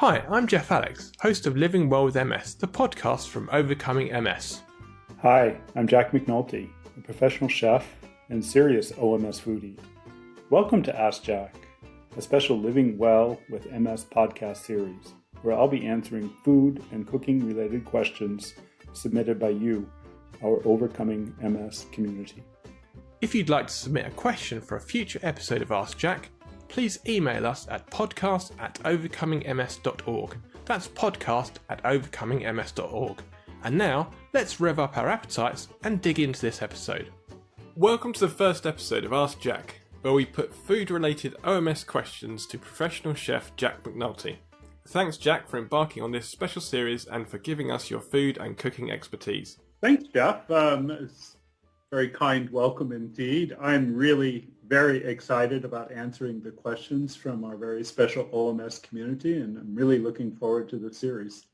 Hi, I'm Jeff Alex, host of Living Well with MS, the podcast from Overcoming MS. Hi, I'm Jack McNulty, a professional chef and serious OMS foodie. Welcome to Ask Jack, a special Living Well with MS podcast series, where I'll be answering food and cooking related questions submitted by you, our Overcoming MS community. If you'd like to submit a question for a future episode of Ask Jack, please email us at podcast@overcomingms.org. That's podcast@overcomingms.org. And now, let's rev up our appetites and dig into this episode. Welcome to the first episode of Ask Jack, where we put food-related OMS questions to professional chef Jack McNulty. Thanks, Jack, for embarking on this special series and for giving us your food and cooking expertise. Thanks, Jeff. It's a very kind welcome indeed. I'm really very excited about answering the questions from our very special OMS community, and I'm really looking forward to the series.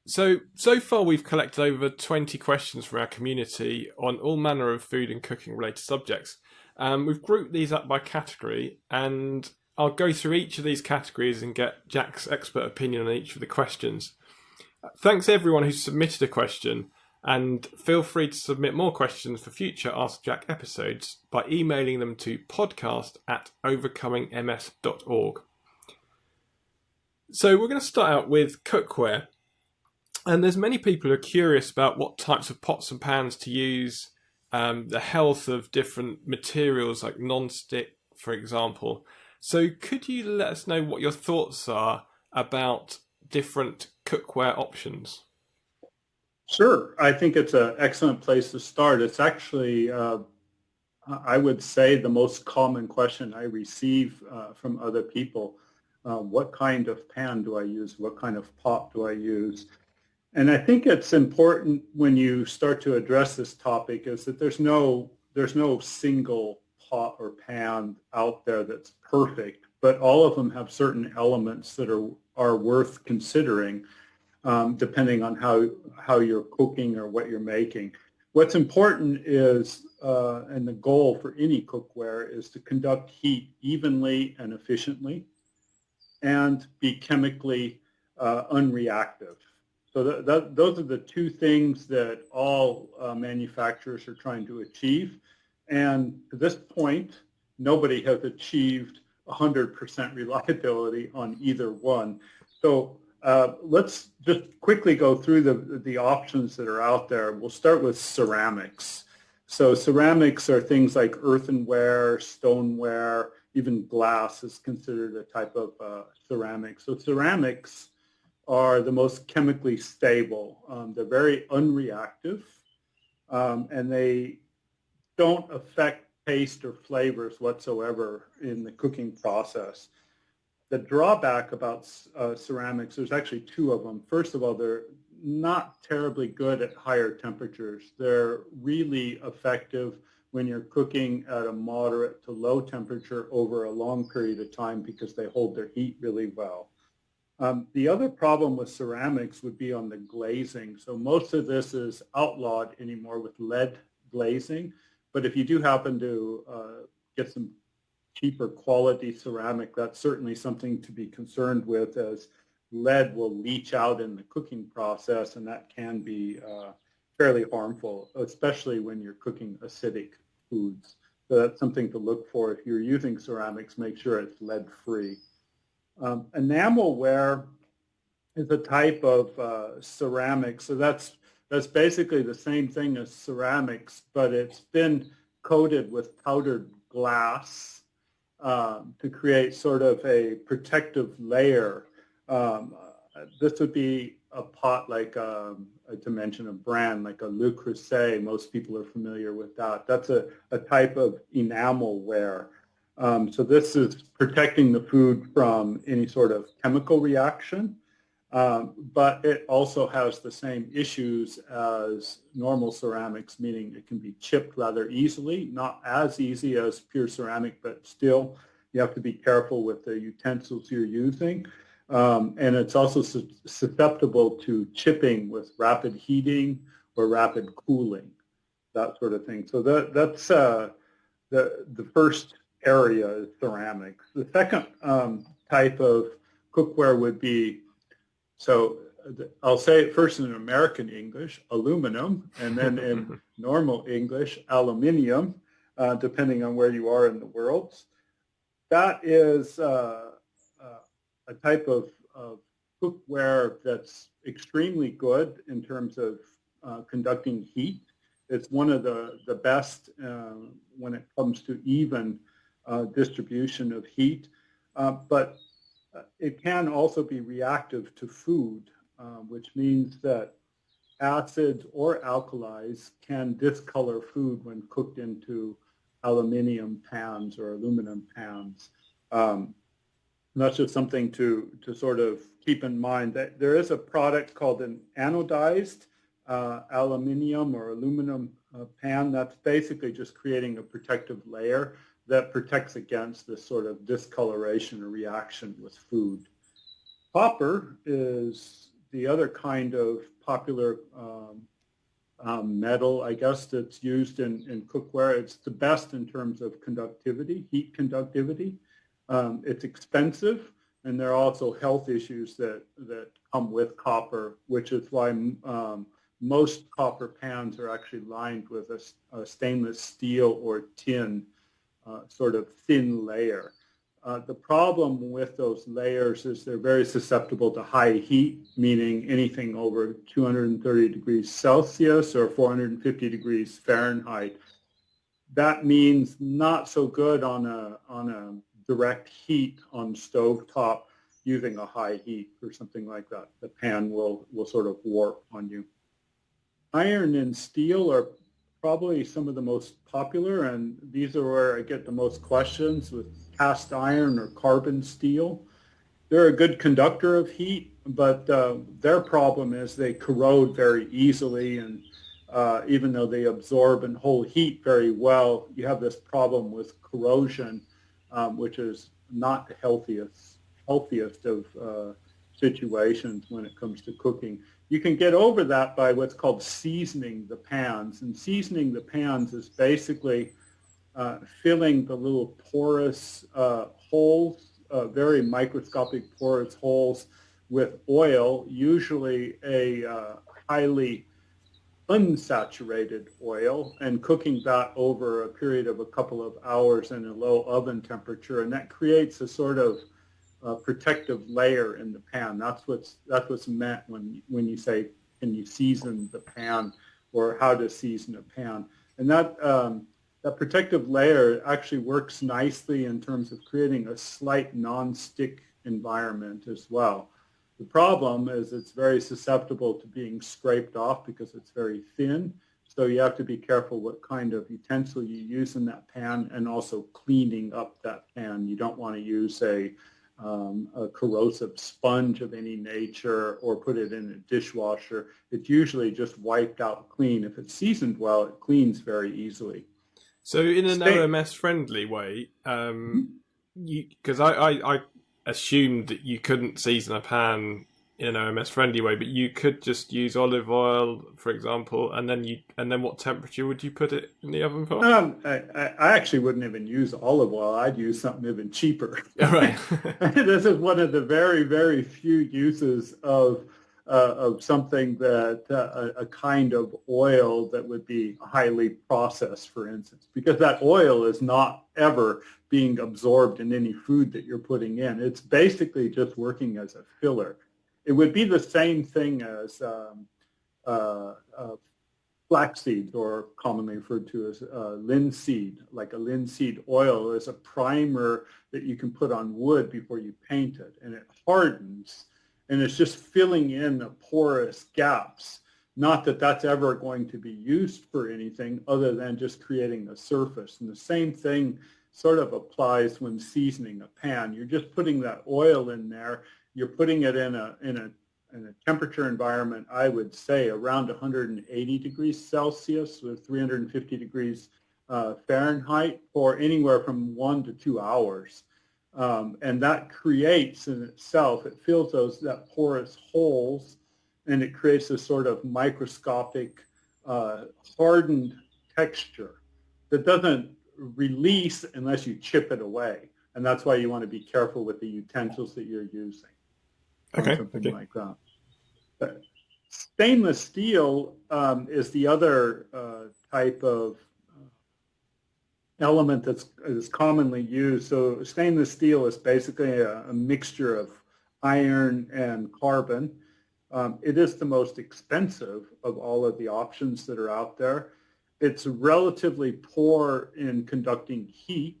So far we've collected over 20 questions from our community on all manner of food and cooking related subjects. We've grouped these up by category, and I'll go through each of these categories and get Jack's expert opinion on each of the questions. Thanks everyone who submitted a question, and feel free to submit more questions for future Ask Jack episodes by emailing them to podcast@overcomingms.org. So we're going to start out with cookware. And there's many people who are curious about what types of pots and pans to use, the health of different materials like non-stick, for example. So could you let us know what your thoughts are about different cookware options? Sure. I think it's an excellent place to start. It's actually, I would say, the most common question I receive from other people. What kind of pan do I use? What kind of pot do I use? And I think it's important when you start to address this topic is that there's no single pot or pan out there that's perfect, but all of them have certain elements that are worth considering. Depending on how you're cooking or what you're making. What's important is, and the goal for any cookware is to conduct heat evenly and efficiently and be chemically unreactive. So those are the two things that all manufacturers are trying to achieve. And to this point, nobody has achieved 100% reliability on either one. So let's just quickly go through the options that are out there. We'll start with ceramics. So ceramics are things like earthenware, stoneware, even glass is considered a type of ceramic. So ceramics are the most chemically stable. They're very unreactive, and they don't affect taste or flavors whatsoever in the cooking process. The drawback about ceramics, there's actually two of them. First of all, they're not terribly good at higher temperatures. They're really effective when you're cooking at a moderate to low temperature over a long period of time because they hold their heat really well. The other problem with ceramics would be on the glazing. So most of this is outlawed anymore with lead glazing. But if you do happen to get some cheaper quality ceramic, that's certainly something to be concerned with, as lead will leach out in the cooking process, and that can be fairly harmful, especially when you're cooking acidic foods. So that's something to look for. If you're using ceramics, make sure it's lead-free. Enamelware is a type of ceramic. So that's basically the same thing as ceramics, but it's been coated with powdered glass to create sort of a protective layer. This would be a pot like, to mention a brand, like a Le Creuset. Most people are familiar with that. That's a type of enamelware. So this is protecting the food from any sort of chemical reaction, but it also has the same issues as normal ceramics, meaning it can be chipped rather easily, not as easy as pure ceramic, but still you have to be careful with the utensils you're using. And it's also susceptible to chipping with rapid heating or rapid cooling, that sort of thing. So that's the first area is ceramics. The second type of Cookware would be, so I'll say it first in American English, aluminum, and then in normal English, aluminium, depending on where you are in the world. That is a type of cookware that's extremely good in terms of conducting heat. It's one of the best when it comes to even distribution of heat, but it can also be reactive to food, which means that acids or alkalis can discolor food when cooked into aluminium pans or aluminum pans. That's just something to sort of keep in mind. That there is a product called an anodized aluminium or aluminum pan that's basically just creating a protective layer that protects against this sort of discoloration or reaction with food. Copper is the other kind of popular metal, I guess, that's used in cookware. It's the best in terms of conductivity, heat conductivity. It's expensive, and there are also health issues that come with copper, which is why most copper pans are actually lined with a stainless steel or tin sort of thin layer. The problem with those layers is they're very susceptible to high heat, meaning anything over 230 degrees Celsius or 450 degrees Fahrenheit. That means not so good on a direct heat on stovetop using a high heat or something like that. The pan will sort of warp on you. Iron and steel are probably some of the most popular, and these are where I get the most questions with cast iron or carbon steel. They're a good conductor of heat, but their problem is they corrode very easily, and even though they absorb and hold heat very well, you have this problem with corrosion, which is not the healthiest of situations when it comes to cooking. You can get over that by what's called seasoning the pans. And seasoning the pans is basically filling the little porous holes, very microscopic porous holes with oil, usually a highly unsaturated oil, and cooking that over a period of a couple of hours in a low oven temperature. And that creates a sort of protective layer in the pan. That's what's meant when you say, can you season the pan, or how to season a pan. And that protective layer actually works nicely in terms of creating a slight non-stick environment as well. The problem is it's very susceptible to being scraped off because it's very thin. So you have to be careful what kind of utensil you use in that pan, and also cleaning up that pan. You don't want to use a corrosive sponge of any nature or put it in a dishwasher. It's usually just wiped out clean. If it's seasoned well, it cleans very easily. So in an OMS friendly way, because I assumed that you couldn't season a pan in an OMS friendly way, but you could just use olive oil, for example, and then what temperature would you put it in the oven for? I actually wouldn't even use olive oil. I'd use something even cheaper. Right. This is one of the very, very few uses of something that a kind of oil that would be highly processed, for instance, because that oil is not ever being absorbed in any food that you're putting in. It's basically just working as a filler. It would be the same thing as flaxseed, or commonly referred to as linseed. Like a linseed oil is a primer that you can put on wood before you paint it, and it hardens, and it's just filling in the porous gaps. Not that that's ever going to be used for anything other than just creating a surface. And the same thing sort of applies when seasoning a pan. You're just putting that oil in there. You're putting it in a temperature environment, I would say around 180 degrees Celsius with 350 degrees Fahrenheit for anywhere from 1 to 2 hours. And that creates in itself, it fills that porous holes, and it creates a sort of microscopic hardened texture that doesn't release unless you chip it away. And that's why you want to be careful with the utensils that you're using. on Okay. something Okay. like that. But stainless steel is the other type of element that's is commonly used. So stainless steel is basically a mixture of iron and carbon. It is the most expensive of all of the options that are out there. It's relatively poor in conducting heat,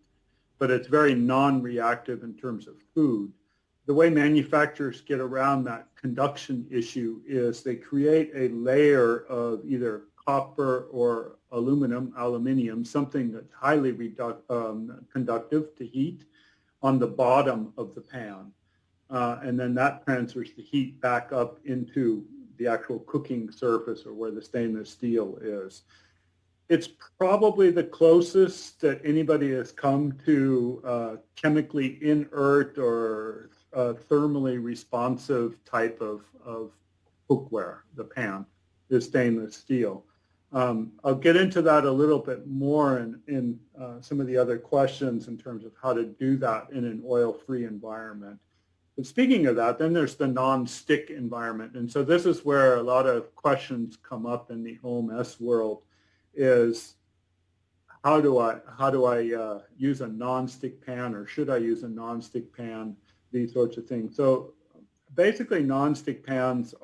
but it's very non-reactive in terms of food. The way manufacturers get around that conduction issue is they create a layer of either copper or aluminium, something that's highly conductive to heat on the bottom of the pan. And then that transfers the heat back up into the actual cooking surface or where the stainless steel is. It's probably the closest that anybody has come to chemically inert or thermally responsive type of cookware, the pan, is stainless steel. I'll get into that a little bit more in some of the other questions in terms of how to do that in an oil-free environment. But speaking of that, then there's the non-stick environment. And so this is where a lot of questions come up in the OMS world is how do I use a non-stick pan, or should I use a non-stick pan, these sorts of things. So basically non-stick pans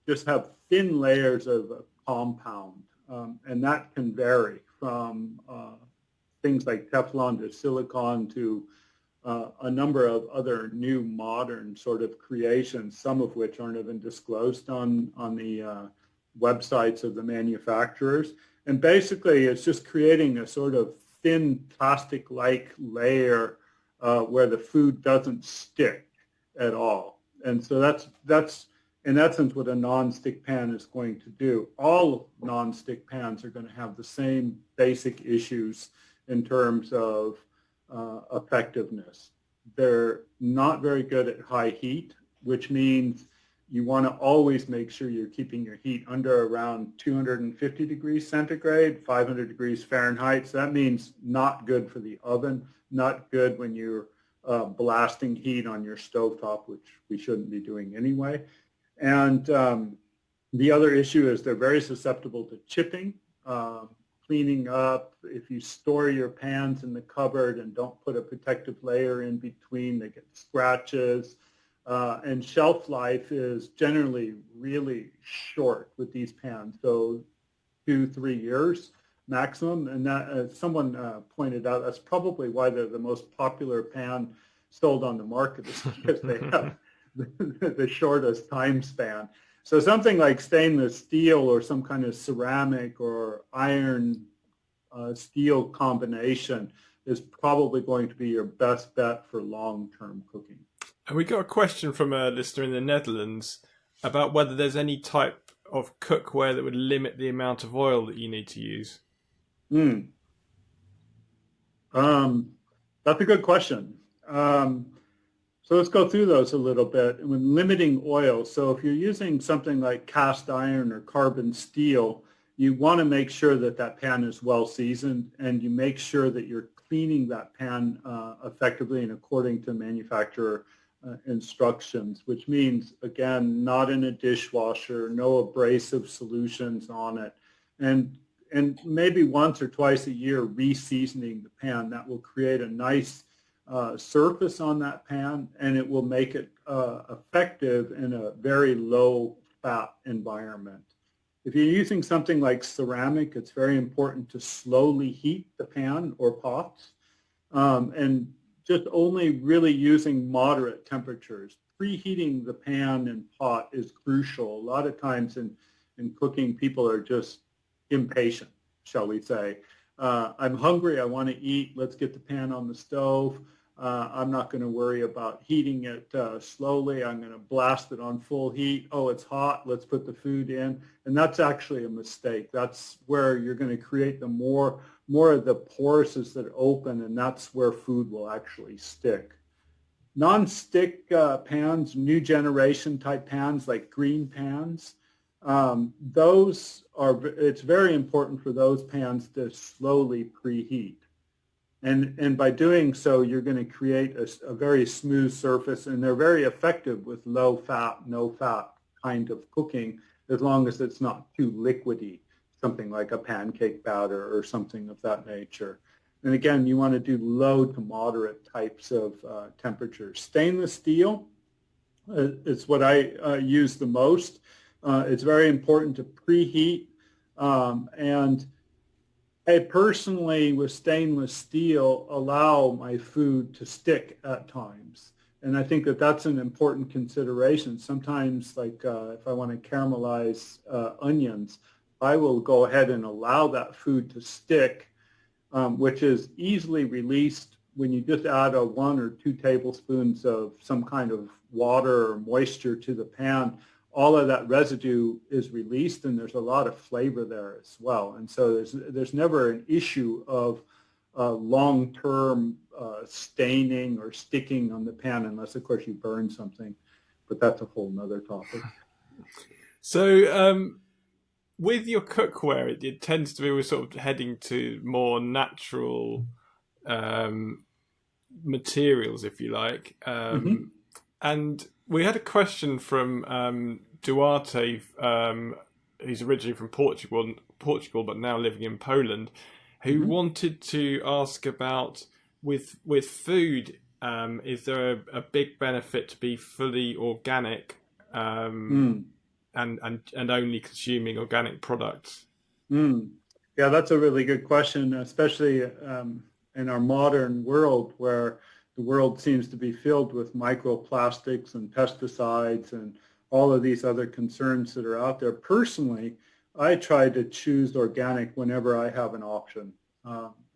just have thin layers of a compound, and that can vary from things like Teflon to silicon to a number of other new modern sort of creations, some of which aren't even disclosed on the websites of the manufacturers. And basically, it's just creating a sort of thin plastic-like layer where the food doesn't stick at all. And so that's in essence what a non-stick pan is going to do. All non-stick pans are going to have the same basic issues in terms of effectiveness. They're not very good at high heat, which means you want to always make sure you're keeping your heat under around 250 degrees centigrade, 500 degrees Fahrenheit. So that means not good for the oven, not good when you're blasting heat on your stovetop, which we shouldn't be doing anyway. And the other issue is they're very susceptible to chipping, cleaning up. If you store your pans in the cupboard and don't put a protective layer in between, they get scratches. And shelf life is generally really short with these pans, so 2-3 years maximum. And that, as someone pointed out, that's probably why they're the most popular pan sold on the market, is because they have the shortest time span. So something like stainless steel or some kind of ceramic or iron steel combination is probably going to be your best bet for long-term cooking. And we got a question from a listener in the Netherlands about whether there's any type of cookware that would limit the amount of oil that you need to use. That's a good question. So let's go through those a little bit. When limiting oil, so if you're using something like cast iron or carbon steel, you want to make sure that that pan is well seasoned, and you make sure that you're cleaning that pan effectively and according to manufacturer instructions, which means, again, not in a dishwasher, no abrasive solutions on it, and maybe once or twice a year re-seasoning the pan. That will create a nice surface on that pan, and it will make it effective in a very low fat environment. If you're using something like ceramic, it's very important to slowly heat the pan or pots, and just only really using moderate temperatures. Preheating the pan and pot is crucial. A lot of times in cooking, people are just impatient, shall we say. I'm hungry, I want to eat, let's get the pan on the stove. I'm not going to worry about heating it slowly. I'm going to blast it on full heat. Oh, it's hot, let's put the food in. And that's actually a mistake. That's where you're going to create the more of the pores that open, and that's where food will actually stick. Non-stick pans, new generation type pans like green pans, it's very important for those pans to slowly preheat. And by doing so, you're going to create a very smooth surface, and they're very effective with low fat, no fat kind of cooking, as long as it's not too liquidy, something like a pancake batter or something of that nature. And again, you want to do low to moderate types of temperatures. Stainless steel is what I use the most. It's very important to preheat, and I personally, with stainless steel, allow my food to stick at times. And I think that that's an important consideration. Sometimes, like if I want to caramelize onions, I will go ahead and allow that food to stick, which is easily released when you just add 1 or 2 tablespoons of some kind of water or moisture to the pan. All of that residue is released, and there's a lot of flavor there as well. And so there's never an issue of long-term staining or sticking on the pan, unless, of course, you burn something. But that's a whole nother topic. So with your cookware, it tends to be we're sort of heading to more natural materials, if you like. And we had a question from Duarte, who's originally from Portugal, but now living in Poland, who wanted to ask about with food. Is there a big benefit to be fully organic and only consuming organic products? Yeah, that's a really good question, especially in our modern world, where the world seems to be filled with microplastics and pesticides and all of these other concerns that are out there. Personally, I try to choose organic whenever I have an option.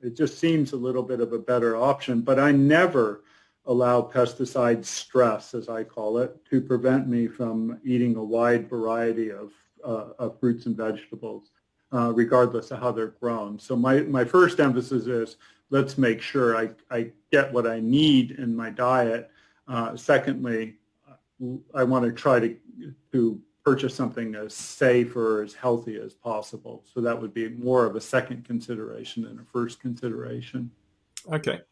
It just seems a little bit of a better option, but I never allow pesticide stress, as I call it, to prevent me from eating a wide variety of fruits and vegetables, regardless of how they're grown. So my first emphasis is, let's make sure I get what I need in my diet. Secondly, I want to try to purchase something as safe or as healthy as possible. So that would be more of a second consideration than a first consideration. Okay.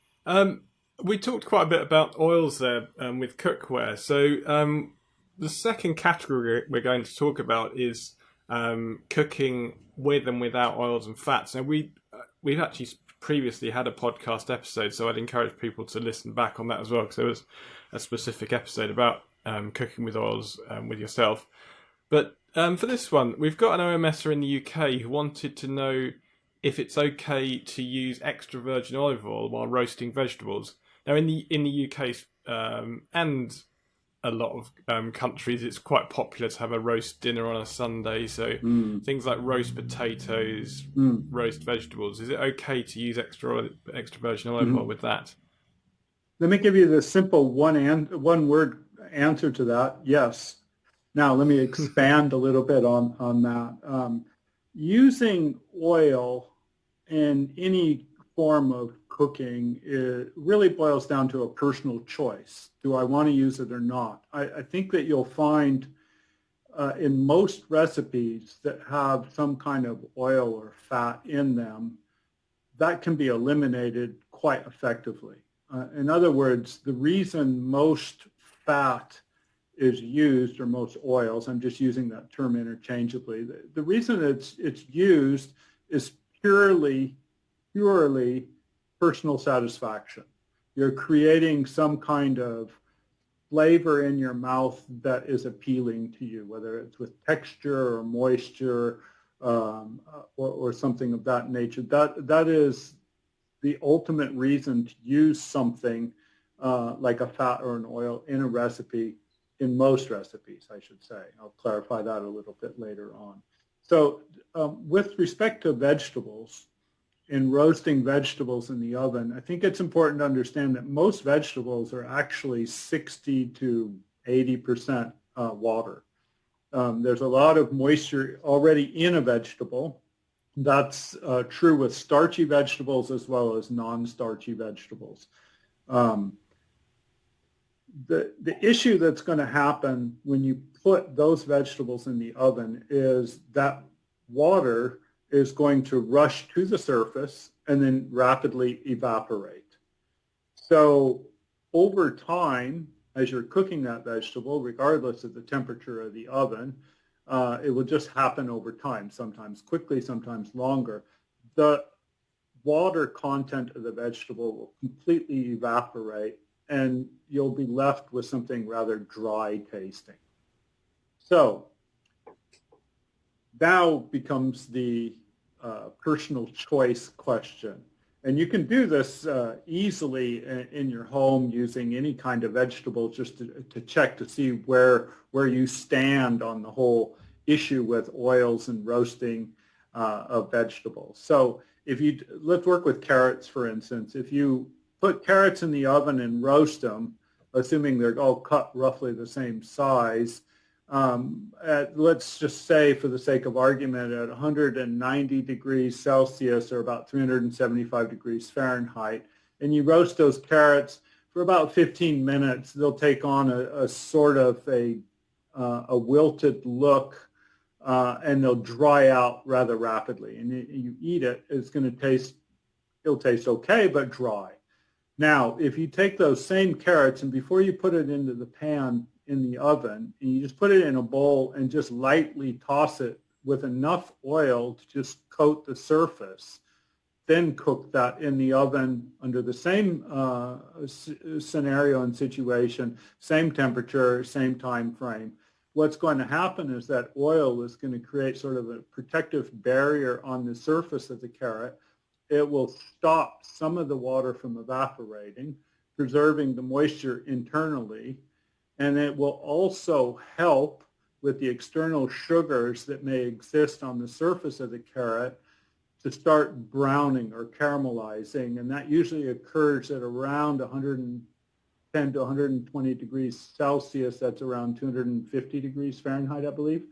We talked quite a bit about oils there with cookware. So the second category we're going to talk about is cooking with and without oils and fats. Now, we've actually previously had a podcast episode, so I'd encourage people to listen back on that as well, because there was a specific episode about cooking with oils with yourself. But for this one, we've got an OMSer in the UK who wanted to know if it's okay to use extra virgin olive oil while roasting vegetables. Now, in the UK and a lot of countries, it's quite popular to have a roast dinner on a Sunday. So things like roast potatoes, roast vegetables. Is it okay to use extra virgin olive oil with that? Let me give you the simple one word answer to that. Yes. Now let me expand a little bit on that. Using oil in any form of cooking, it really boils down to a personal choice. Do I want to use it or not? I think that you'll find in most recipes that have some kind of oil or fat in them, that can be eliminated quite effectively. In other words, the reason most fat is used, or most oils, I'm just using that term interchangeably, the reason it's used is purely personal satisfaction. You're creating some kind of flavor in your mouth that is appealing to you, whether it's with texture or moisture or something of that nature. That is the ultimate reason to use something like a fat or an oil in a recipe, in most recipes, I should say. I'll clarify that a little bit later on. So with respect to vegetables, in roasting vegetables in the oven, I think it's important to understand that most vegetables are actually 60 to 80% water. There's a lot of moisture already in a vegetable. That's true with starchy vegetables as well as non-starchy vegetables. The issue that's going to happen when you put those vegetables in the oven is that water is going to rush to the surface and then rapidly evaporate. So over time, as you're cooking that vegetable, regardless of the temperature of the oven, it will just happen over time, sometimes quickly, sometimes longer. The water content of the vegetable will completely evaporate, and you'll be left with something rather dry tasting. So now becomes the personal choice question. And you can do this easily in your home using any kind of vegetable, just to check to see where you stand on the whole issue with oils and roasting of vegetables. So let's work with carrots, for instance. If you put carrots in the oven and roast them, assuming they're all cut roughly the same size, let's just say, for the sake of argument, at 190 degrees Celsius, or about 375 degrees Fahrenheit, and you roast those carrots for about 15 minutes, they'll take on a sort of a wilted look, and they'll dry out rather rapidly. And you eat it, it'll taste okay, but dry. Now, if you take those same carrots, and before you put it into the pan in the oven, and you just put it in a bowl and just lightly toss it with enough oil to just coat the surface, then cook that in the oven under the same scenario and situation, same temperature, same time frame. What's going to happen is that oil is going to create sort of a protective barrier on the surface of the carrot. It will stop some of the water from evaporating, preserving the moisture internally. And it will also help with the external sugars that may exist on the surface of the carrot to start browning or caramelizing. And that usually occurs at around 110 to 120 degrees Celsius. That's around 250 degrees Fahrenheit, I believe.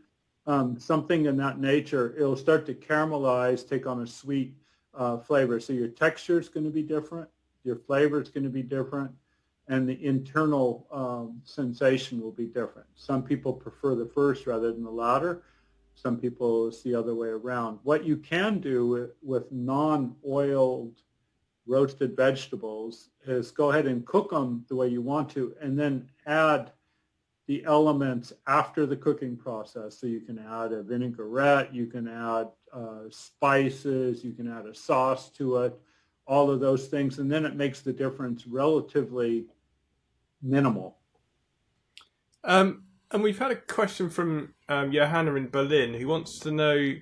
Something in that nature. It'll start to caramelize, take on a sweet flavor. So your texture is going to be different. Your flavor is going to be different. And the internal sensation will be different. Some people prefer the first rather than the latter. Some people, it's the other way around. What you can do with non-oiled roasted vegetables is go ahead and cook them the way you want to, and then add the elements after the cooking process. So you can add a vinaigrette, you can add spices, you can add a sauce to it, all of those things, and then it makes the difference relatively minimal. And we've had a question from Johanna in Berlin, who wants to know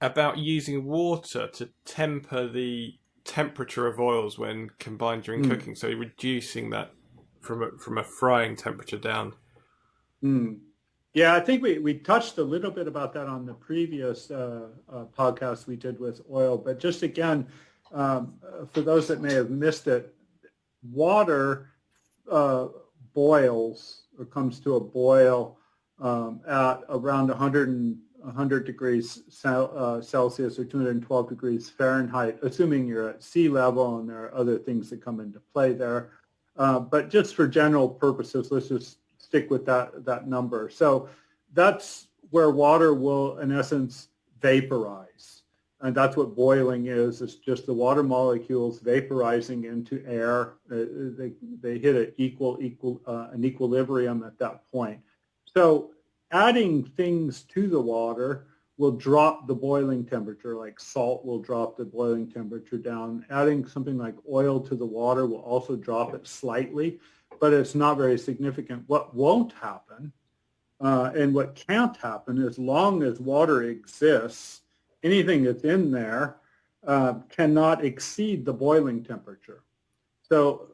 about using water to temper the temperature of oils when combined during cooking, so reducing that from a frying temperature down. Yeah, I think we touched a little bit about that on the previous podcast we did with oil, but just again, for those that may have missed it, water boils or comes to a boil at around 100 degrees Celsius or 212 degrees Fahrenheit, assuming you're at sea level, and there are other things that come into play there. But just for general purposes, let's just stick with that number. So that's where water will, in essence, vaporize. And that's what boiling is. It's just the water molecules vaporizing into air. They hit an equilibrium at that point. So adding things to the water will drop the boiling temperature, like salt will drop the boiling temperature down. Adding something like oil to the water will also drop it slightly, but it's not very significant. What won't happen and what can't happen, as long as water exists, anything that's in there cannot exceed the boiling temperature. So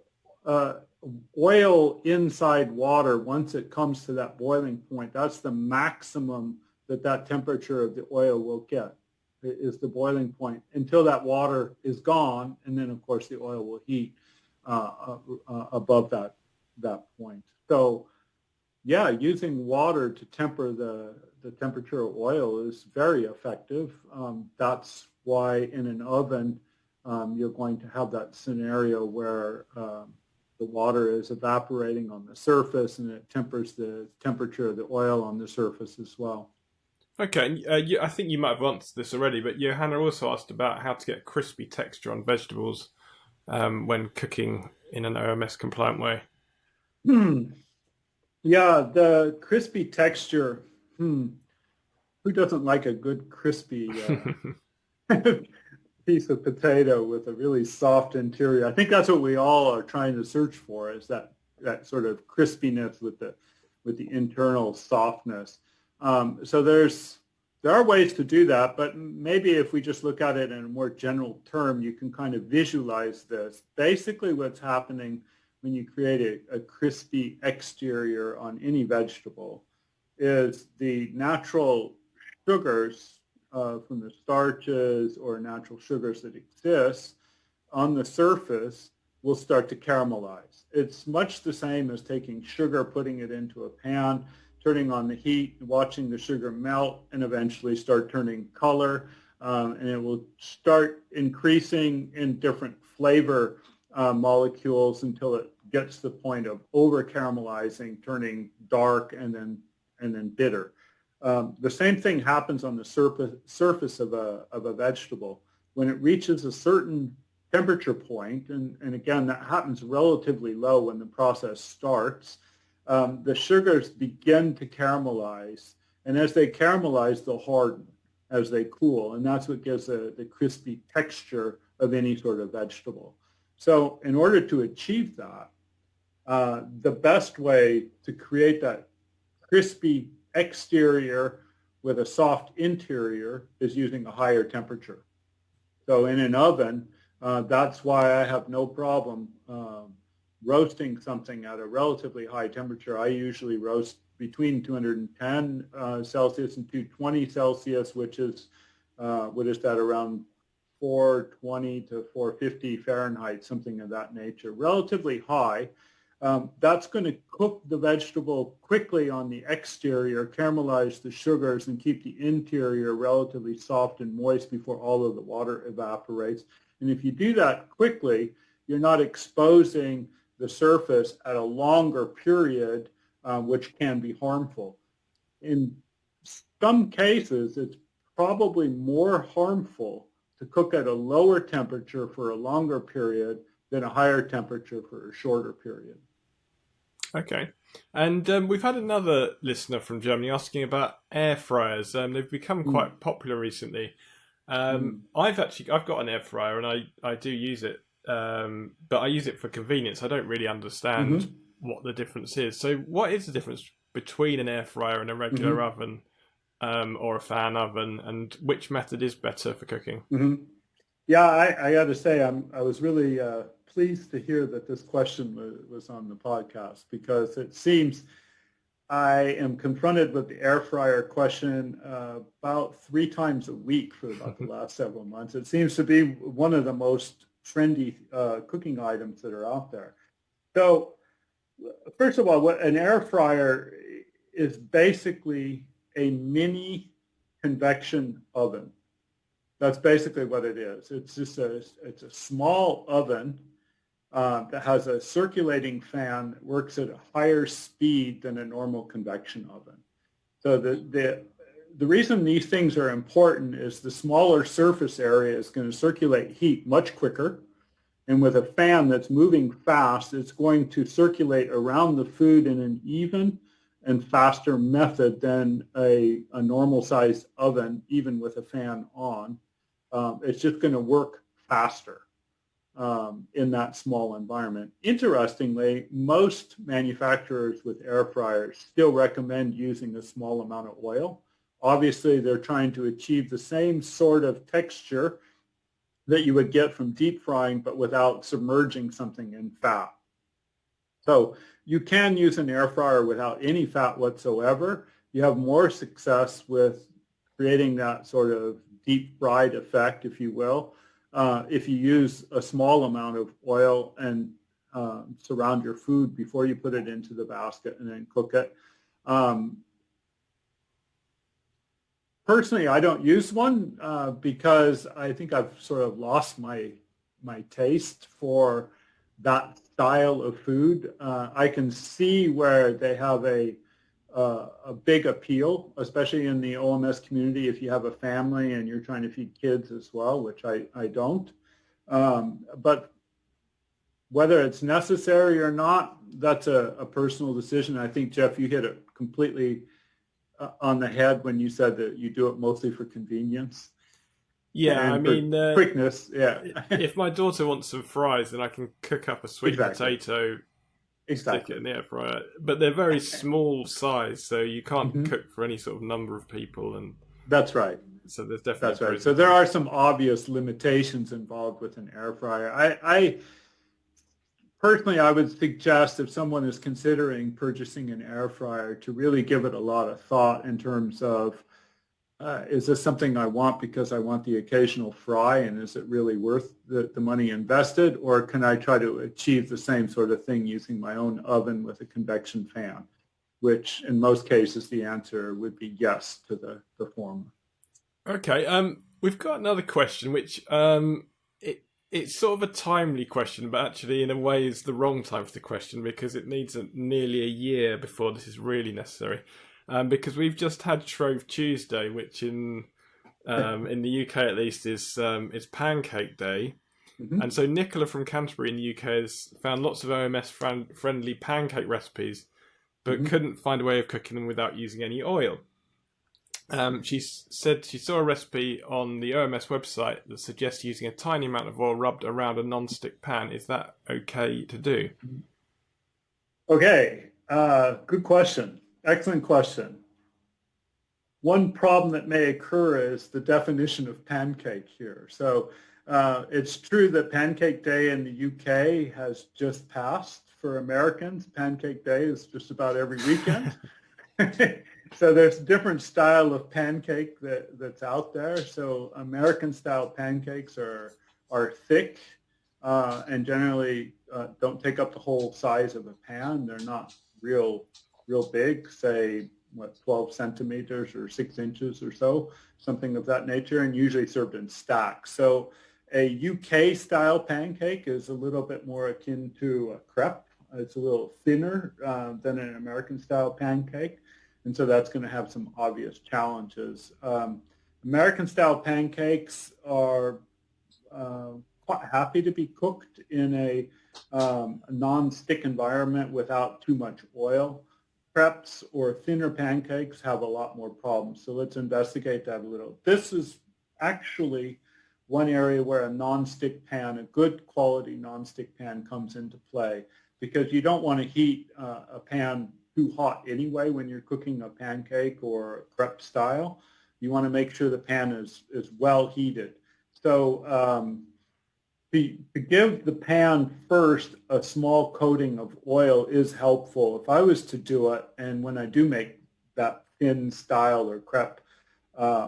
oil inside water, once it comes to that boiling point, that's the maximum that temperature of the oil will get, is the boiling point, until that water is gone, and then, of course, the oil will heat above that point. So, yeah, using water to temper the temperature of oil is very effective. That's why in an oven you're going to have that scenario where the water is evaporating on the surface, and it tempers the temperature of the oil on the surface as well. Okay, and I think you might have answered this already, but Johanna also asked about how to get crispy texture on vegetables when cooking in an OMS compliant way. Hmm. Yeah, the crispy texture. Hmm. Who doesn't like a good crispy piece of potato with a really soft interior? I think that's what we all are trying to search for, is that sort of crispiness with the internal softness. So there are ways to do that, but maybe if we just look at it in a more general term, you can kind of visualize this. Basically, what's happening when you create a crispy exterior on any vegetable is the natural sugars from the starches or natural sugars that exist on the surface will start to caramelize. It's much the same as taking sugar, putting it into a pan, turning on the heat, watching the sugar melt, and eventually start turning color. And it will start increasing in different flavor molecules until it gets to the point of over caramelizing, turning dark, and then bitter. The same thing happens on the surface of a vegetable. When it reaches a certain temperature point, and again, that happens relatively low when the process starts, the sugars begin to caramelize. And as they caramelize, they'll harden as they cool. And that's what gives the crispy texture of any sort of vegetable. So in order to achieve that, the best way to create that crispy exterior with a soft interior is using a higher temperature. So in an oven, that's why I have no problem roasting something at a relatively high temperature. I usually roast between 210 Celsius and 220 Celsius, which is what is that, around 420 to 450 Fahrenheit, something of that nature. Relatively high. That's going to cook the vegetable quickly on the exterior, caramelize the sugars, and keep the interior relatively soft and moist before all of the water evaporates. And if you do that quickly, you're not exposing the surface at a longer period, which can be harmful. In some cases, it's probably more harmful to cook at a lower temperature for a longer period than a higher temperature for a shorter period. Okay. And we've had another listener from Germany asking about air fryers. They've become Mm. quite popular recently. Mm. I've got an air fryer and I do use it, but I use it for convenience. I don't really understand Mm-hmm. what the difference is. So, what is the difference between an air fryer and a regular Mm-hmm. oven, or a fan oven, and which method is better for cooking? Mm-hmm. Yeah, I got to say, I was really pleased to hear that this question was on the podcast, because it seems I am confronted with the air fryer question about 3 times a week for about the last several months. It seems to be one of the most trendy cooking items that are out there. So first of all, what an air fryer is basically a mini convection oven. That's basically what it is. It's a small oven that has a circulating fan that works at a higher speed than a normal convection oven. So the reason these things are important is the smaller surface area is going to circulate heat much quicker. And with a fan that's moving fast, it's going to circulate around the food in an even and faster method than a normal sized oven, even with a fan on. It's just going to work faster in that small environment. Interestingly, most manufacturers with air fryers still recommend using a small amount of oil. Obviously, they're trying to achieve the same sort of texture that you would get from deep frying, but without submerging something in fat. So you can use an air fryer without any fat whatsoever. You have more success with creating that sort of deep fried effect, if you will, if you use a small amount of oil and surround your food before you put it into the basket and then cook it. Personally, I don't use one because I think I've sort of lost my taste for that style of food. I can see where they have a a big appeal, especially in the OMS community if you have a family and you're trying to feed kids as well, which I don't. But whether it's necessary or not, that's a personal decision. I think, Jeff, you hit it completely on the head when you said that you do it mostly for convenience. Yeah, I And for mean, quickness, yeah. if my daughter wants some fries, then I can cook up a sweet Exactly. potato, stick it Exactly. in the air fryer. But they're very small size, so you can't Mhm. cook for any sort of number of people, and That's right. so there's definitely That's right. pros So and there cons. are some obvious limitations involved with an air fryer. I personally, I would suggest if someone is considering purchasing an air fryer to really give it a lot of thought in terms of, is this something I want because I want the occasional fry, and is it really worth the money invested, or can I try to achieve the same sort of thing using my own oven with a convection fan, which in most cases the answer would be yes to the former. Okay, we've got another question, which it's sort of a timely question, but actually in a way is the wrong time for the question because it needs nearly a year before this is really necessary. Because we've just had Shrove Tuesday, which in the UK at least is Pancake Day, and Mhm. so Nicola from Canterbury in the UK has found lots of OMS friendly pancake recipes, but Mhm. couldn't find a way of cooking them without using any oil. She said she saw a recipe on the OMS website that suggests using a tiny amount of oil rubbed around a non-stick pan. Is that okay to do? Okay, good question. Excellent question. One problem that may occur is the definition of pancake here. So it's true that Pancake Day in the UK has just passed. For Americans, Pancake Day is just about every weekend. So there's a different style of pancake that's out there. So American style pancakes are thick and generally don't take up the whole size of a pan. They're not real big, say 12 centimeters or 6 inches or so, something of that nature, and usually served in stacks. So a UK style pancake is a little bit more akin to a crepe. It's a little thinner than an American style pancake. And so that's going to have some obvious challenges. American style pancakes are quite happy to be cooked in a non-stick environment without too much oil. Crepes or thinner pancakes have a lot more problems. So let's investigate that a little. This is actually one area where a non-stick pan, a good quality non-stick pan comes into play because you don't want to heat a pan too hot anyway when you're cooking a pancake or a crepe style. You want to make sure the pan is well heated. So to give the pan first a small coating of oil is helpful. If I was to do it, and when I do make that thin style or crepe,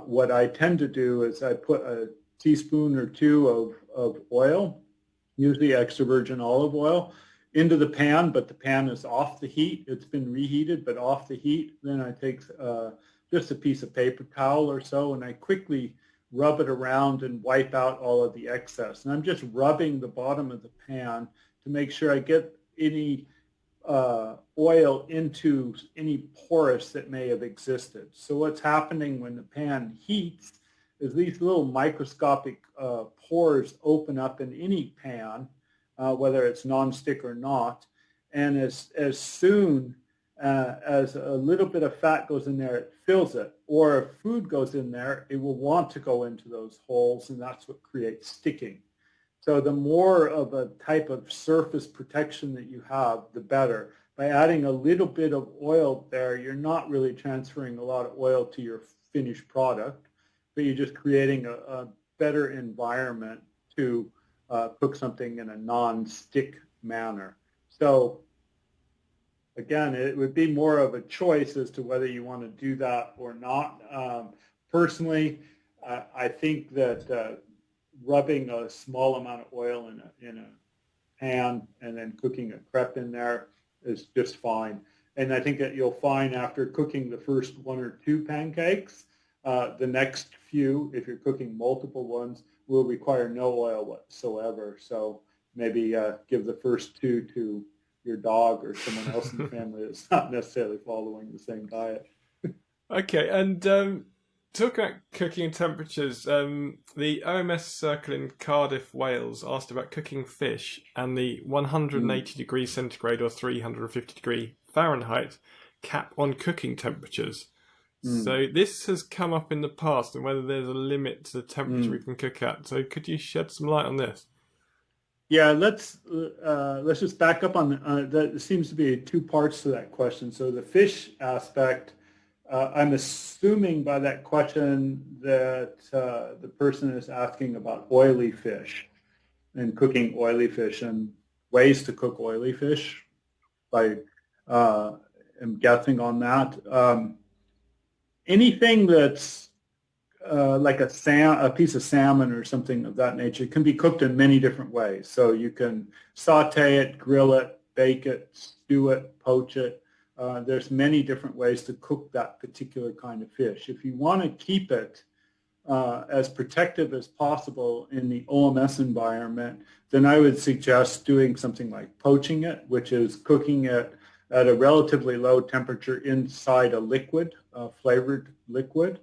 what I tend to do is I put a teaspoon or two of oil, usually extra virgin olive oil, into the pan, but the pan is off the heat. It's been reheated, but off the heat. Then I take just a piece of paper towel or so, and I quickly rub it around and wipe out all of the excess. And I'm just rubbing the bottom of the pan to make sure I get any oil into any porous that may have existed. So what's happening when the pan heats is these little microscopic pores open up in any pan, whether it's nonstick or not. And as soon as a little bit of fat goes in there, it fills it. Or if food goes in there, it will want to go into those holes, and that's what creates sticking. So the more of a type of surface protection that you have, the better. By adding a little bit of oil there, you're not really transferring a lot of oil to your finished product, but you're just creating a better environment to cook something in a non-stick manner. So again, it would be more of a choice as to whether you want to do that or not. Personally, I think that rubbing a small amount of oil in a pan and then cooking a crepe in there is just fine. And I think that you'll find after cooking the first one or two pancakes, the next few, if you're cooking multiple ones, will require no oil whatsoever. So maybe give the first two to your dog or someone else in the family that's not necessarily following the same diet. Okay, and talk about cooking temperatures. The OMS circle in Cardiff, Wales, asked about cooking fish and the 180 degrees centigrade or 350 degree Fahrenheit cap on cooking temperatures. So this has come up in the past, and whether there's a limit to the temperature we can cook at. So could you shed some light on this? Yeah, let's just back up on that. There seems to be two parts to that question. So the fish aspect, I'm assuming by that question that the person is asking about oily fish and cooking oily fish and ways to cook oily fish. I am guessing on that. Anything that's like a piece of salmon or something of that nature can be cooked in many different ways. So you can saute it, grill it, bake it, stew it, poach it. There's many different ways to cook that particular kind of fish. If you want to keep it as protective as possible in the OMS environment, then I would suggest doing something like poaching it, which is cooking it at a relatively low temperature inside a liquid, flavored liquid.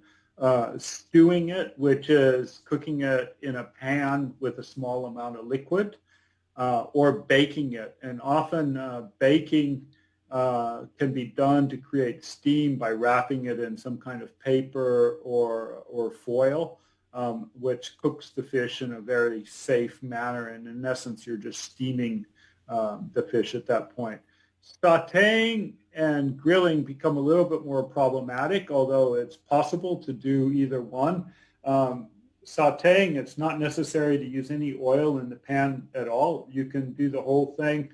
Stewing it, which is cooking it in a pan with a small amount of liquid, or baking it. And often baking can be done to create steam by wrapping it in some kind of paper or foil, which cooks the fish in a very safe manner. And in essence, you're just steaming the fish at that point. Sautéing and grilling become a little bit more problematic, although it's possible to do either one. Sautéing, it's not necessary to use any oil in the pan at all. You can do the whole thing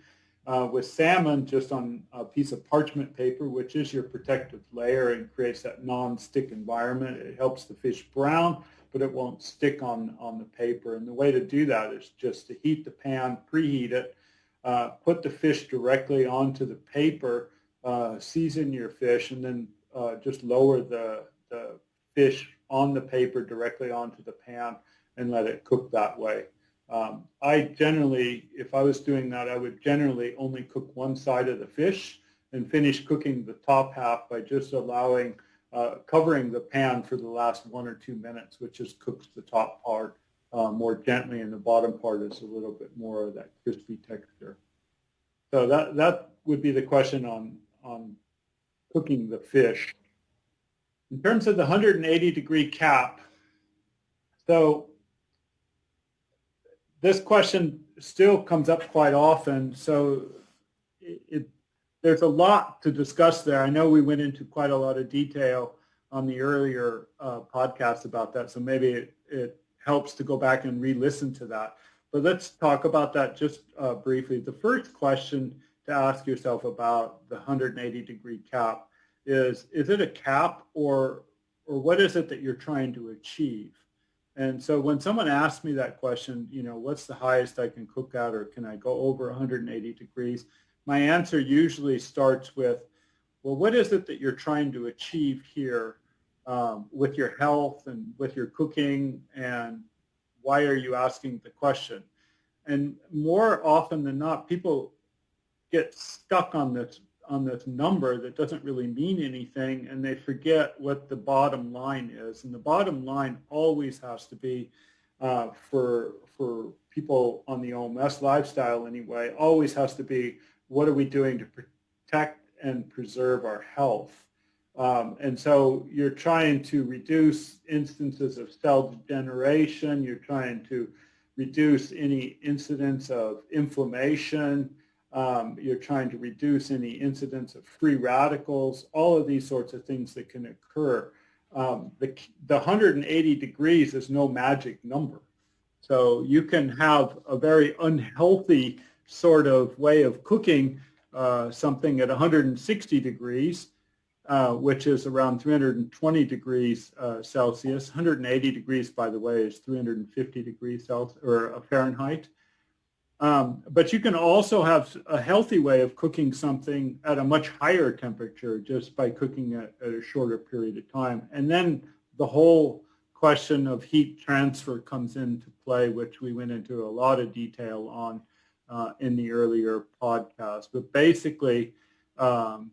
with salmon just on a piece of parchment paper, which is your protective layer and creates that non-stick environment. It helps the fish brown, but it won't stick on the paper. And the way to do that is just to heat the pan, preheat it, put the fish directly onto the paper, season your fish, and then just lower the fish on the paper directly onto the pan and let it cook that way. I generally, if I was doing that, I would generally only cook one side of the fish and finish cooking the top half by just allowing, covering the pan for the last 1 or 2 minutes, which just cooks the top part more gently, and the bottom part is a little bit more of that crispy texture. So that would be the question on cooking the fish. In terms of the 180 degree cap, so this question still comes up quite often. So there's a lot to discuss there. I know we went into quite a lot of detail on the earlier podcast about that, so maybe it helps to go back and re-listen to that. But let's talk about that just briefly. The first question to ask yourself about the 180 degree cap is it a cap or what is it that you're trying to achieve? And so when someone asks me that question, what's the highest I can cook at, or can I go over 180 degrees? My answer usually starts with, well, what is it that you're trying to achieve here with your health and with your cooking, and why are you asking the question? And more often than not, people get stuck on this number that doesn't really mean anything, and they forget what the bottom line is. And the bottom line always has to be, for people on the OMS lifestyle anyway, always has to be, what are we doing to protect and preserve our health? And so you're trying to reduce instances of cell degeneration. You're trying to reduce any incidence of inflammation. You're trying to reduce any incidence of free radicals, all of these sorts of things that can occur. The 180 degrees is no magic number. So you can have a very unhealthy sort of way of cooking something at 160 degrees, which is around 320 degrees Celsius. 180 degrees, by the way, is 350 degrees Celsius or Fahrenheit. But you can also have a healthy way of cooking something at a much higher temperature just by cooking it at a shorter period of time. And then the whole question of heat transfer comes into play, which we went into a lot of detail on in the earlier podcast. But basically, um,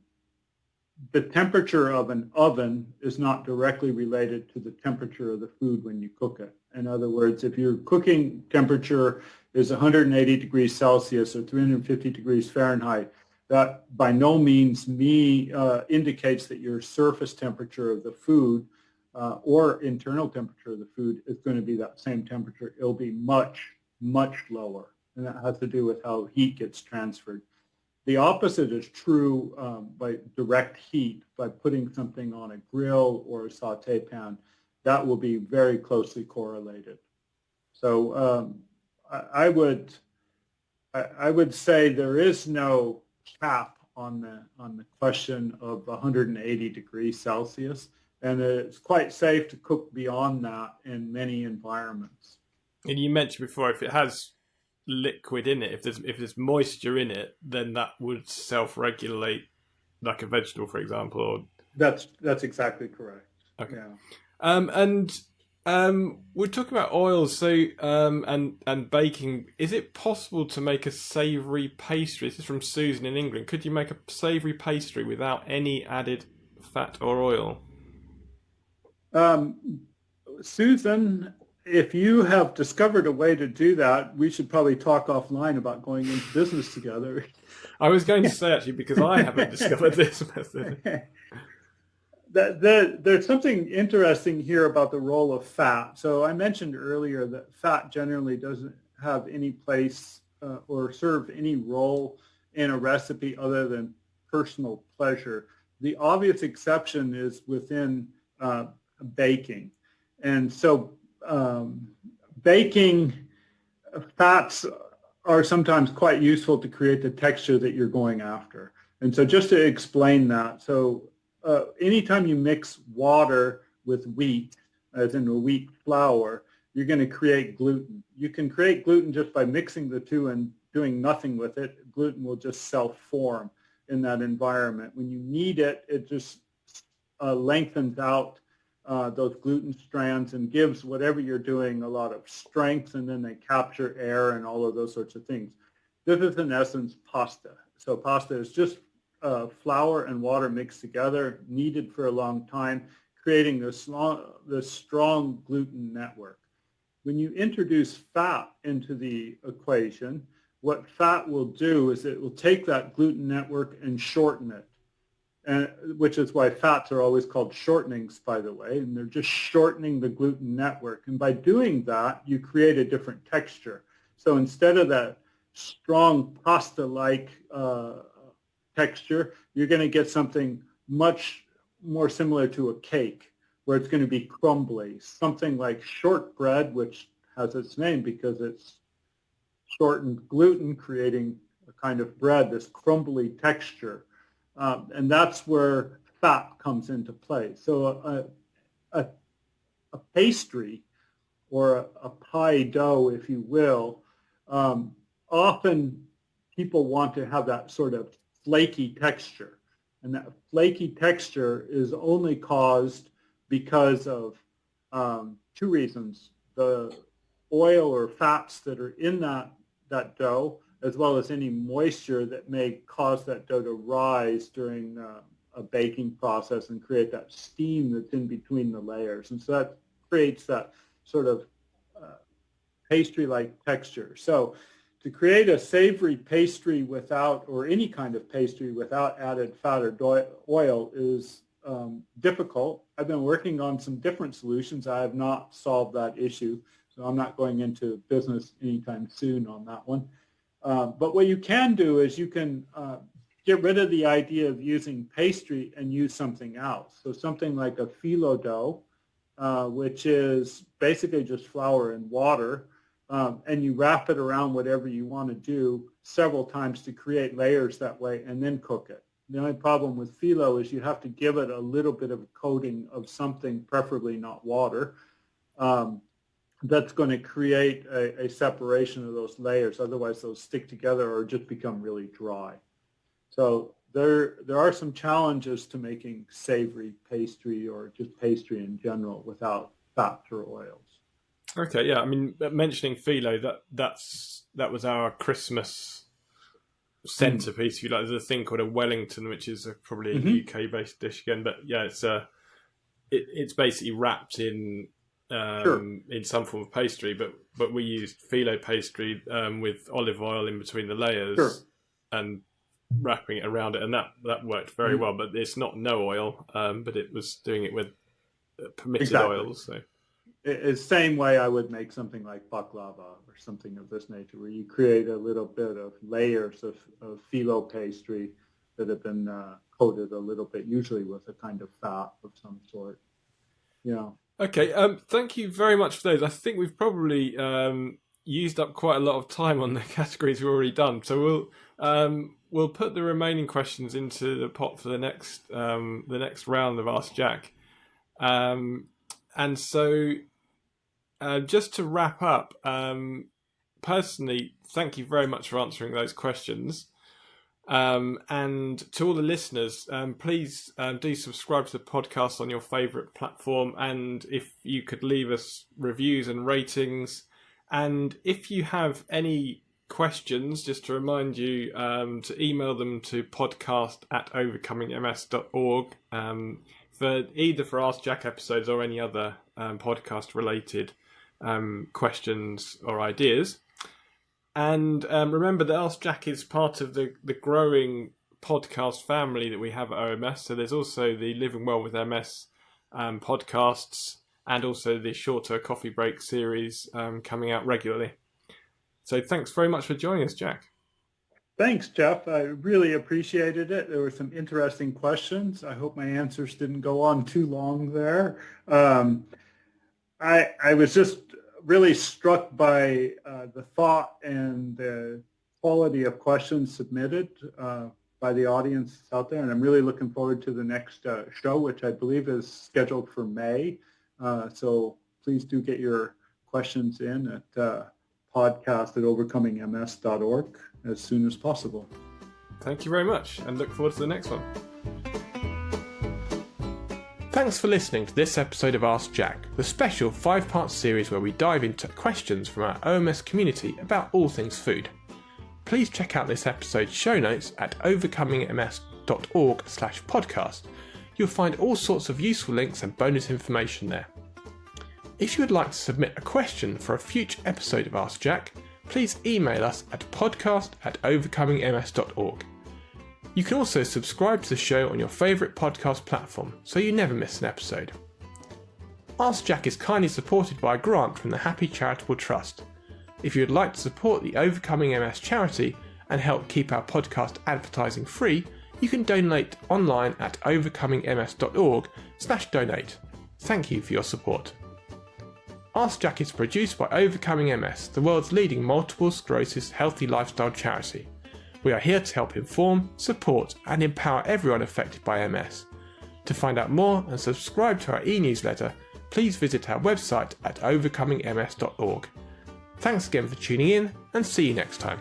the temperature of an oven is not directly related to the temperature of the food when you cook it. In other words, if your cooking temperature is 180 degrees Celsius or 350 degrees Fahrenheit, that by no means indicates that your surface temperature of the food or internal temperature of the food is going to be that same temperature. It'll be much, much lower. And that has to do with how heat gets transferred. The opposite is true by direct heat, by putting something on a grill or a saute pan. That will be very closely correlated. So I would say there is no cap on the question of 180 degrees Celsius, and it's quite safe to cook beyond that in many environments. And you mentioned before, if it has liquid in it, if there's moisture in it, then that would self-regulate, like a vegetable, for example. Or... That's exactly correct. Okay. Yeah. We're talking about oils, so and baking. Is it possible to make a savoury pastry? This is from Susan in England. Could you make a savoury pastry without any added fat or oil? Susan, if you have discovered a way to do that, we should probably talk offline about going into business together. I was going to say, actually, because I haven't discovered this method. There's something interesting here about the role of fat. So I mentioned earlier that fat generally doesn't have any place or serve any role in a recipe other than personal pleasure. The obvious exception is within baking. And so baking fats are sometimes quite useful to create the texture that you're going after. And so just to explain that, so anytime you mix water with wheat, as in a wheat flour, you're going to create gluten. You can create gluten just by mixing the two and doing nothing with it. Gluten will just self-form in that environment. When you knead it, it just lengthens out those gluten strands and gives whatever you're doing a lot of strength, and then they capture air and all of those sorts of things. This is in essence pasta. So pasta is just flour and water mixed together, kneaded for a long time, creating this strong gluten network. When you introduce fat into the equation, what fat will do is it will take that gluten network and shorten it, and which is why fats are always called shortenings, by the way, and they're just shortening the gluten network. And by doing that, you create a different texture. So instead of that strong pasta-like texture, you're going to get something much more similar to a cake, where it's going to be crumbly, something like shortbread, which has its name because it's shortened gluten, creating a kind of bread, this crumbly texture. And that's where fat comes into play. So a pastry or a pie dough, if you will, often people want to have that sort of flaky texture. And that flaky texture is only caused because of two reasons: the oil or fats that are in that dough, as well as any moisture that may cause that dough to rise during a baking process and create that steam that's in between the layers. And so that creates that sort of pastry-like texture. So to create a savory pastry without, or any kind of pastry without added fat or oil is difficult. I've been working on some different solutions. I have not solved that issue, so I'm not going into business anytime soon on that one. But what you can do is you can get rid of the idea of using pastry and use something else. So something like a phyllo dough, which is basically just flour and water, and you wrap it around whatever you want to do several times to create layers that way, and then cook it. The only problem with phyllo is you have to give it a little bit of a coating of something, preferably not water, that's going to create a separation of those layers. Otherwise, those stick together or just become really dry. So there are some challenges to making savory pastry or just pastry in general without fats or oils. Okay, yeah. I mean, mentioning phyllo, that was our Christmas centerpiece. If you like, there's a thing called a Wellington, which is probably a UK-based dish again. But yeah, it's basically wrapped in in some form of pastry. But we used phyllo pastry with olive oil in between the layers and wrapping it around it, and that worked very well. But it's not no oil, but it was doing it with permitted oils. So. It's the same way I would make something like baklava or something of this nature, where you create a little bit of layers of phyllo pastry that have been coated a little bit, usually with a kind of fat of some sort. Yeah. Okay. Thank you very much for those. I think we've probably used up quite a lot of time on the categories we've already done. So we'll put the remaining questions into the pot for the next round of Ask Jack. And so, just to wrap up, personally, thank you very much for answering those questions. And to all the listeners, please do subscribe to the podcast on your favourite platform. And if you could leave us reviews and ratings. And if you have any questions, just to remind you to email them to podcast@overcomingms.org. For Ask Jack episodes or any other podcast related questions or ideas. And remember that Ask Jack is part of the growing podcast family that we have at OMS. So there's also the Living Well with MS podcasts, and also the shorter coffee break series coming out regularly. So thanks very much for joining us, Jack. Thanks, Jeff. I really appreciated it. There were some interesting questions. I hope my answers didn't go on too long there. I was just really struck by the thought and the quality of questions submitted by the audience out there, and I'm really looking forward to the next show, which I believe is scheduled for May. So please do get your questions in at podcast@overcomingms.org as soon as possible. Thank you very much, and look forward to the next one. Thanks for listening to this episode of Ask Jack, the special 5-part series where we dive into questions from our OMS community about all things food. Please check out this episode's show notes at overcomingms.org/podcast. You'll find all sorts of useful links and bonus information there. If you would like to submit a question for a future episode of Ask Jack, please email us at podcast@overcomingms.org. You can also subscribe to the show on your favourite podcast platform so you never miss an episode. Ask Jack is kindly supported by a grant from the Happy Charitable Trust. If you would like to support the Overcoming MS charity and help keep our podcast advertising free, you can donate online at overcomingms.org/donate. Thank you for your support. Ask Jack is produced by Overcoming MS, the world's leading multiple sclerosis healthy lifestyle charity. We are here to help inform, support and empower everyone affected by MS. To find out more and subscribe to our e-newsletter, please visit our website at overcomingms.org. Thanks again for tuning in, and see you next time.